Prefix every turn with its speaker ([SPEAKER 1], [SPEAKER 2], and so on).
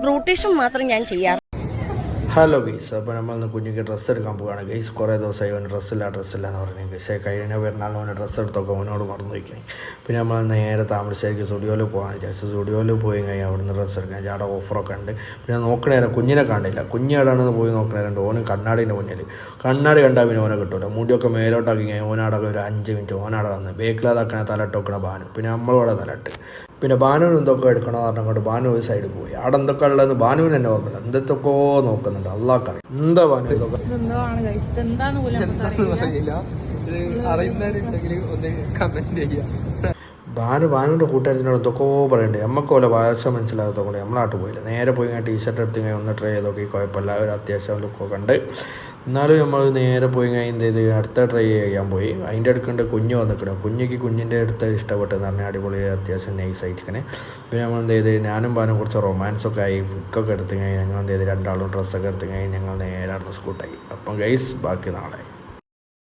[SPEAKER 1] ബ്രൂട്ടീഷും മാത്രം ഞാൻ ചെയ്യാറ്.
[SPEAKER 2] ഹലോ ഗൈസ്, അപ്പോൾ നമ്മളിന്ന് കുഞ്ഞിക്ക് ഡ്രസ്സ് എടുക്കാൻ പോവുകയാണ് ഗൈസ്. കുറേ ദിവസമായി അവന് ഡ്രസ്സില്ല എന്ന് പറഞ്ഞു ഗൈസ്. കഴിഞ്ഞ പെരുന്നാളിന് അവന് ഡ്രസ്സ് എടുത്തൊക്കെ അവനോട് മറന്നു വയ്ക്കണേ. പിന്നെ നമ്മൾ നേരെ താമരശ്ശേരിക്ക് സ്റ്റുഡിയോയിൽ പോകാൻ വിചാരിച്ചു. സ്റ്റുഡിയോയിൽ പോയി കഴിഞ്ഞാൽ അവിടെ നിന്ന് ഡ്രസ്സ് എടുക്കാൻ അവിടെ ഓഫറൊക്കെ ഉണ്ട്. പിന്നെ നോക്കണേരം കുഞ്ഞിനെ കാണില്ല. കുഞ്ഞാടാണെന്ന് പോയി നോക്കണേരുണ്ട്. ഓനും കണ്ണാടിൻ്റെ മുന്നിൽ കണ്ണാടി കണ്ടാൽ പിന്നെ ഓനെ കിട്ടില്ല. മുടിയൊക്കെ മേലോട്ടാക്കി കഴിഞ്ഞാൽ ഓനാടൊക്കെ ഒരു 5 മിനിറ്റ് ഓനാടെ വന്ന് ബേക്കിലതാക്കണ തലട്ട് വെക്കണ ബാനു. പിന്നെ നമ്മളിവിടെ തലട്ട് പിന്നെ ബാനുവിന് എന്തൊക്കെ എടുക്കണോ പറഞ്ഞുകൊണ്ട് ബാനു ഒരു സൈഡിൽ പോയി. അവിടെ എന്തൊക്കെ ഉള്ളതെന്ന് ബാനുവിന് തന്നെ ഓർമ്മയില്ല. എന്തൊക്കെയോ നോക്കുന്നുണ്ട്. അള്ളാഹ്ക്കറിയാം എന്താ ബാനു ഇതൊക്കെ. ബാനുവിൻ്റെ കൂട്ടുകാരത്തിനോട് എന്തൊക്കെയോ പറയണ്ടേ. നമുക്ക് പോലെ ഭാഷ മനസ്സിലാകാത്ത കൊണ്ട് നമ്മളാട്ട് പോയില്ല. നേരെ പോയി ഞാൻ ടീഷർട്ട് എടുത്ത് കഴിഞ്ഞാൽ ഒന്ന് ട്രൈ ചെയ്തൊക്കെ കുഴപ്പമില്ല. ഒരു അത്യാവശ്യം ലുക്കൊക്കെ ഉണ്ട്. എന്നാലും നമ്മൾ നേരെ പോയി കഴിഞ്ഞാൽ എന്ത് ചെയ്ത് അടുത്ത ട്രൈ ചെയ്യാൻ പോയി. അതിൻ്റെ അടുക്കണ്ട് കുഞ്ഞ് വന്നിക്കണം. കുഞ്ഞിൻ്റെ അടുത്ത് ഇഷ്ടപ്പെട്ടെന്ന് പറഞ്ഞാൽ അടിപൊളി അത്യാവശ്യം നൈസായിരിക്കണേ. പിന്നെ നമ്മൾ എന്ത് ചെയ്ത് ഞാനും ബാനും കുറച്ച് റൊമാൻസൊക്കെ ആയി. ഫുക്കൊക്കെ എടുത്ത് കഴിഞ്ഞാൽ ഞങ്ങൾ എന്ത് ചെയ്ത് 2 ആളും ഡ്രസ്സൊക്കെ എടുത്ത് കഴിഞ്ഞാൽ ഞങ്ങൾ നേരെ നടന്ന് സ്കൂട്ടായി. അപ്പം ഗൈസ് ബാക്കി നാളെ.